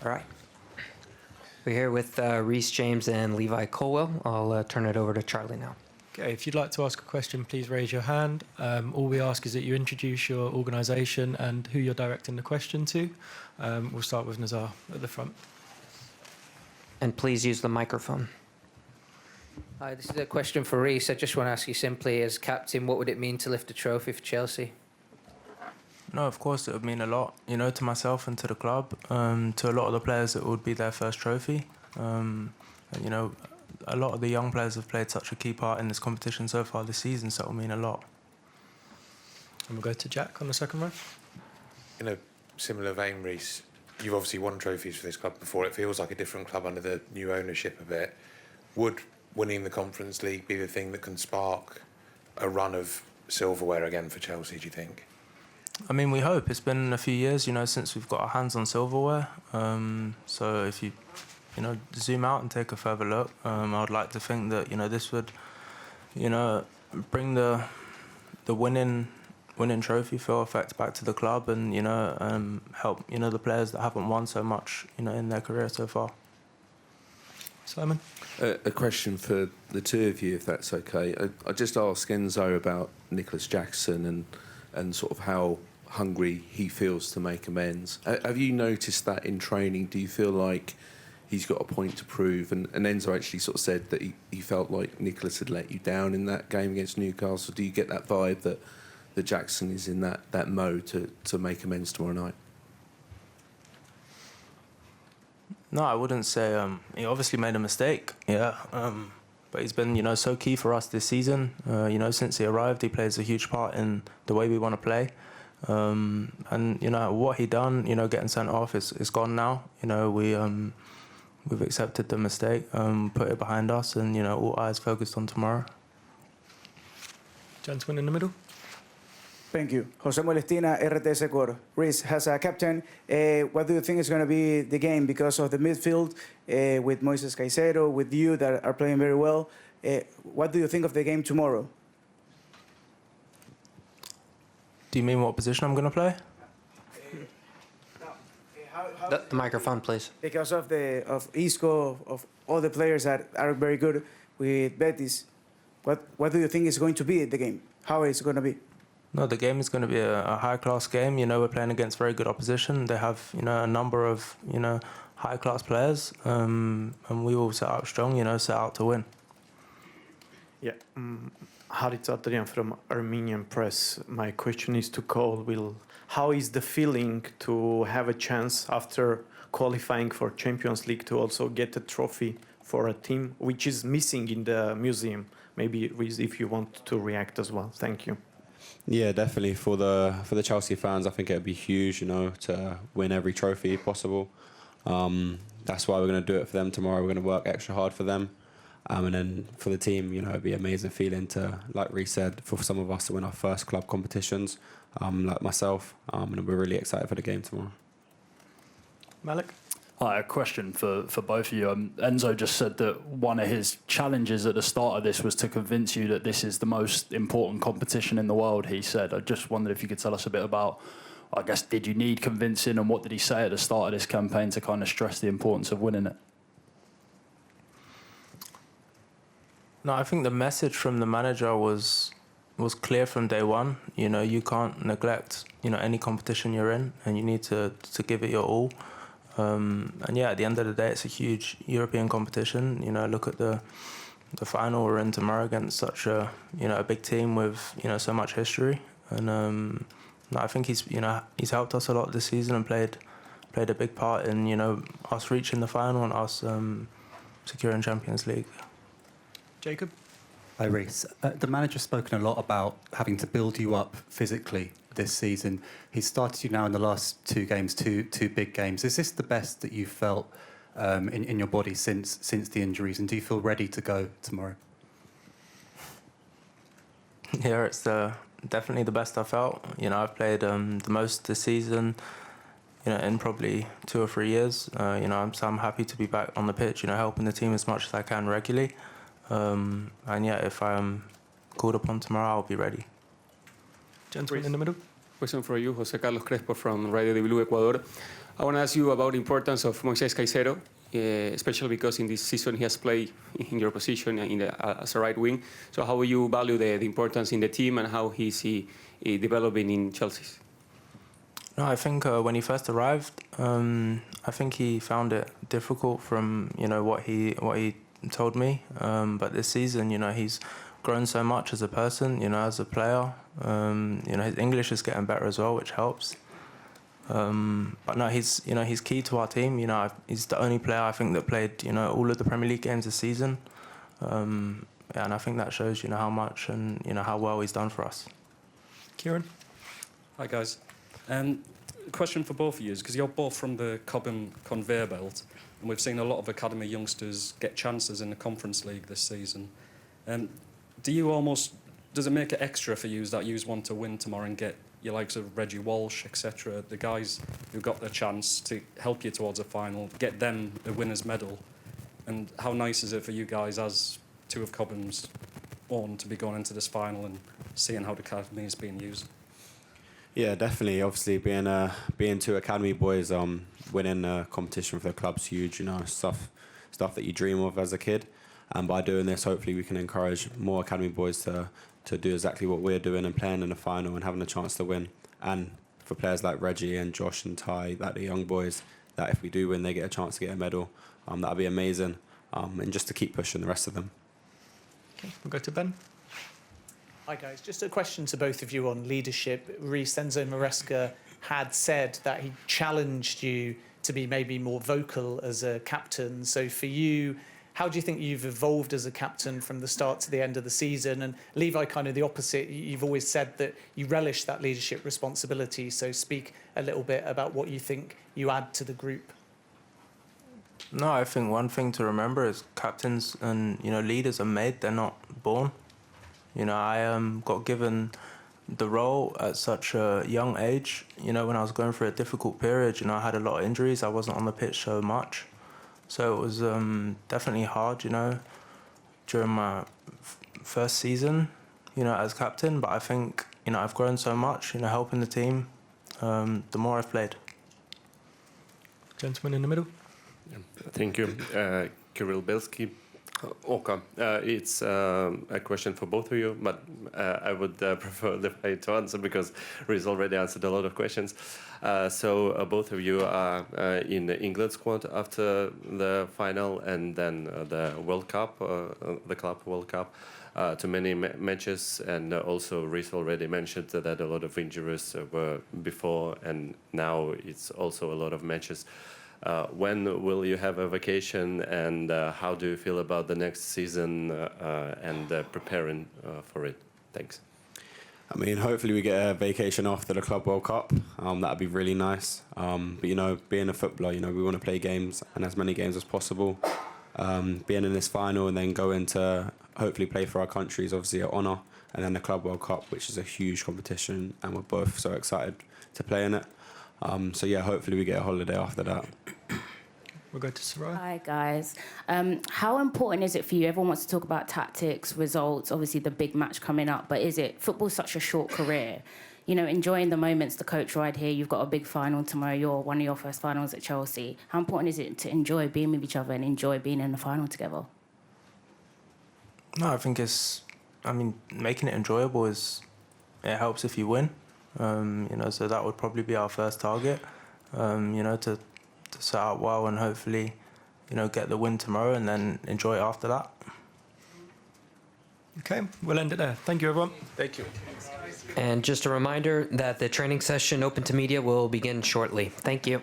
All right. We're here with Reece, James, and Levi Colwill. I'll turn it over to Charlie now. Okay, if you'd like to ask a question, please raise your hand. All we ask is that you introduce your organisation and who you're directing the question to. We'll start with Nazar at the front. And please use the microphone. Hi, this is a question for Reece. I just want to ask you simply, as captain, what would it mean to lift a trophy for Chelsea? No, of course it would mean a lot, to myself and to the club. To a lot of the players, it would be their first trophy. And, a lot of the young players have played such a key part in this competition so far this season, so it will mean a lot. And we'll go to Jack on the second row. In a similar vein, Reece, you've obviously won trophies for this club before. It feels like a different club under the new ownership a bit. Would winning the Conference League be the thing that can spark a run of silverware again for Chelsea, do you think? I mean, we hope. It's been a few years, since we've got our hands on silverware. So if you, zoom out and take a further look, I'd like to think that, this would, bring the winning trophy feel effect back to the club and, help, the players that haven't won so much, in their career so far. Simon? A question for the two of you, if that's okay. I just asked Enzo about Nicholas Jackson and sort of how hungry he feels to make amends. Have you noticed that in training? Do you feel like he's got a point to prove? And Enzo actually sort of said that he felt like Nicholas had let you down in that game against Newcastle. Do you get that vibe that Jackson is in that mode to make amends tomorrow night? No, I wouldn't say. He obviously made a mistake, but he's been, so key for us this season. Since he arrived, he plays a huge part in the way we want to play. And what he done, getting sent off is gone now. We've accepted the mistake, put it behind us, and all eyes focused on tomorrow. Gentleman in the middle. Thank you. Jose Molestina, RTS Ecuador. Reece, as a captain, what do you think is going to be the game because of the midfield with Moises Caicedo, with you that are playing very well? What do you think of the game tomorrow? Do you mean what position I'm going to play? The microphone, please. Because of Isco, of all the players that are very good with Betis, what do you think is going to be the game? How is it going to be? No, the game is going to be a high-class game. We're playing against very good opposition. They have, a number of, high-class players, and we will set out strong, set out to win. Yeah, Harit Adrian from Armenian Press. My question is to Colwill. How is the feeling to have a chance after qualifying for Champions League to also get a trophy for a team which is missing in the museum? Maybe, Reece, if you want to react as well. Thank you. Yeah, definitely. For the Chelsea fans, I think it'd be huge, to win every trophy possible. That's why we're going to do it for them tomorrow. We're going to work extra hard for them. And then for the team, it'd be an amazing feeling to, like Reece said, for some of us to win our first club competitions, like myself. And we're really excited for the game tomorrow. Malik? Hi, a question for both of you. Enzo just said that one of his challenges at the start of this was to convince you that this is the most important competition in the world, he said. I just wondered if you could tell us a bit about, I guess, did you need convincing, and what did he say at the start of this campaign to kind of stress the importance of winning it? No, I think the message from the manager was clear from day one. You can't neglect, any competition you're in, and you need to give it your all. And yeah, at the end of the day, it's a huge European competition. Look at the final we're in tomorrow against such a a big team with so much history. And I think he's helped us a lot this season and played a big part in us reaching the final and us securing Champions League. Jacob? Hi, Reece. The manager's spoken a lot about having to build you up physically this season. He's started you now in the last two games, two big games. Is this the best that you've felt in your body since the injuries, and do you feel ready to go tomorrow? Yeah, it's definitely the best I felt. I've played the most this season, in probably 2 or 3 years. So I'm happy to be back on the pitch, helping the team as much as I can regularly. And yeah, if I'm called upon tomorrow, I'll be ready. Gentleman in the middle. Question for you, José Carlos Crespo from Radio de Blue Ecuador. I want to ask you about the importance of Moisés Caicedo, especially because in this season he has played in your position as a right wing. So how will you value the importance in the team and how is he developing in Chelsea? No, I think when he first arrived, I think he found it difficult from what he told me. But this season, he's grown so much as a person, as a player. His English is getting better as well, which helps. But no, he's key to our team. He's the only player I think that played all of the Premier League games this season. And I think that shows how much and how well he's done for us. Kieran? Hi guys. Question for both of you, because you're both from the Cobham conveyor belt, and we've seen a lot of academy youngsters get chances in the Conference League this season. Does it make it extra for you that you want to win tomorrow and get your likes of Reggie Walsh, etc., the guys who got the chance to help you towards a final, get them the winner's medal? And how nice is it for you guys as two of Cobham's own to be going into this final and seeing how the academy is being used? Yeah, definitely. Obviously, being two academy boys, winning a competition for the club's huge. Stuff that you dream of as a kid. And by doing this, hopefully, we can encourage more academy boys to do exactly what we're doing and playing in the final and having a chance to win. And for players like Reggie and Josh and Ty, like the young boys, that if we do win, they get a chance to get a medal. That'd be amazing. And just to keep pushing the rest of them. Okay, we'll go to Ben. Hi guys, just a question to both of you on leadership. Reece, Enzo Maresca had said that he challenged you to be maybe more vocal as a captain. So for you, how do you think you've evolved as a captain from the start to the end of the season? And Levi, kind of the opposite. You've always said that you relish that leadership responsibility. So speak a little bit about what you think you add to the group. No, I think one thing to remember is captains and leaders are made, they're not born. I got given the role at such a young age. When I was going through a difficult period, I had a lot of injuries. I wasn't on the pitch so much. So it was definitely hard, during my first season, as captain. But I think, I've grown so much, helping the team, the more I've played. Gentleman in the middle. Thank you. Kirill Belsky. Okay, it's a question for both of you, but I would prefer Levi to answer because Reece already answered a lot of questions. So both of you are in the England squad after the final and then the World Cup, the Club World Cup, to many matches. And also Reece already mentioned that a lot of injuries were before and now it's also a lot of matches. When will you have a vacation and how do you feel about the next season and preparing for it? Thanks. I mean, hopefully we get a vacation after the Club World Cup. That'd be really nice. But, being a footballer, we want to play games and as many games as possible. Being in this final and then going to hopefully play for our country is obviously an honour. And then the Club World Cup, which is a huge competition and we're both so excited to play in it. So yeah, hopefully we get a holiday after that. We'll go to Saraya. Hi guys. How important is it for you? Everyone wants to talk about tactics, results, obviously the big match coming up, but football's such a short career? Enjoying the moments, the coach ride here, you've got a big final tomorrow, one of your first finals at Chelsea. How important is it to enjoy being with each other and enjoy being in the final together? No, I think making it enjoyable it helps if you win. So that would probably be our first target, to set out well and hopefully, get the win tomorrow and then enjoy it after that. Okay, we'll end it there. Thank you, everyone. Thank you. And just a reminder that the training session open to media will begin shortly. Thank you.